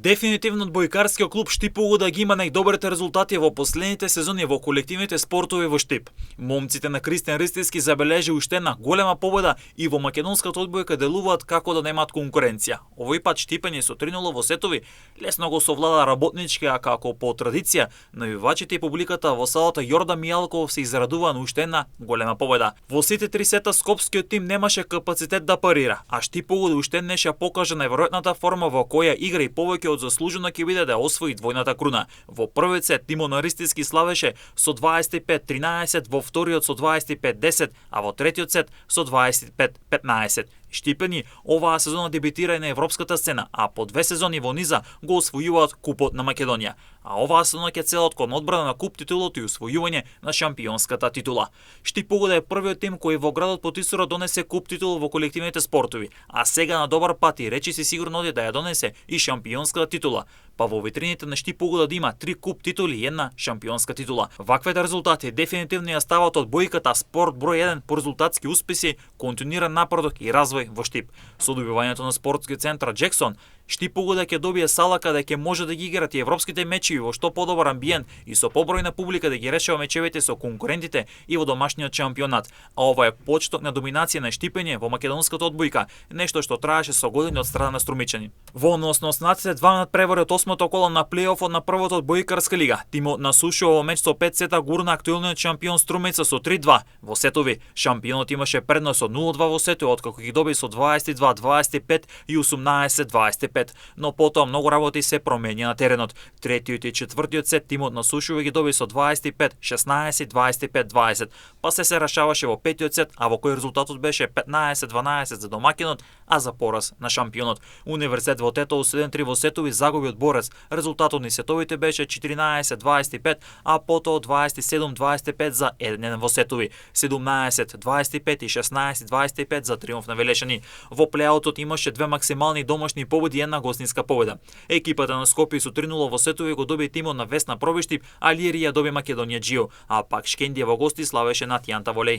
Дефинитивно одбојкарскиот клуб Штипово да ги има најдобрите резултати во последните сезони во колективните спортови во Штип. Момците на Кристијан Ристевски забележи уште една голема победа и во македонската одбојка делуваат како да немаат конкуренција. Овој пат Штипење со 3:0 во сетови лесно го совлада работнички, а како по традиција навивачите и публиката во салата Јордан Мијалков се израдува на уште една голема победа. Во сите три сета скопскиот тим немаше капацитет да парира, а Штипово уште еднаш ја покажа најверојатната форма во која игра и повеќе од заслужено ќе биде да освои двојната круна. Во првиот сет тимот на Ристевски славеше со 25-13, во вториот со 25-10, а во третиот сет со 25-15. Штипени оваа сезона дебитира и на европската сцена, а по 2 сезони во низа го освојуваат Купот на Македонија. А оваа сезона ќе целат кон одбрана на куп титулото и освојување на шампионската титула. Штипово е првиот тим кој во градот Потисора донесе куп титул во колективните спортови, а сега на добар пат и речи се сигурно да ја донесе и шампионската титула. Па во витрините на Штипово да има 3 куп титули и една шампионска титула. Ваквите резултати дефинитивно ја стават одбојката спорт број 1 по резултатски успеси, континуиран напредок и развој во Штип. Со добивањето на спортскиот центар Джексон, Штипово да ќе добие сала каде ќе може да ги играт и европските мечеви во што подобар амбиент и со побројна публика да ги решава мечевите со конкурентите и во домашниот шампионат. А ова е почеток на доминација на Штипење во македонската одбојка, нешто што траеше со години од страна на струмичани. Во однос на оснаците 2 надпревари од 8-то коло на плейофот на првата одбојкарска лига, тимот на Сушово меч со 5 сета гурна актуелниот шампион Струмица со 3:2. Во сетови шампионот имаше предност од 0:2 во сетови, откако ги доби со 22-25 и 18-25. Но потоа многу работи се променија на теренот. Третиот и четвртиот сет тимот на Сушово ги доби со 25-16, 25-20. Па се решаваше во петиот сет, а во кој резултатот беше 15-12 за домакинот, а за пораз на шампионот. Универзитет во Тетово 7-3 во сетови загуби од Борец. Резултатот на сетовите беше 14-25, а потоа 27-25 за 1-1 во сетови. 17-25 и 16-25 за триумф на Велешани. Во плеаутот имаше две максимални домашни победи и една гостинска победа. Екипата на Скопје со 3:0 во сетови го доби тимот на Весна Пробиштип, а Лирија доби Македонија Џио, а пак Шкендија во гости славеше над Јанта Волеј.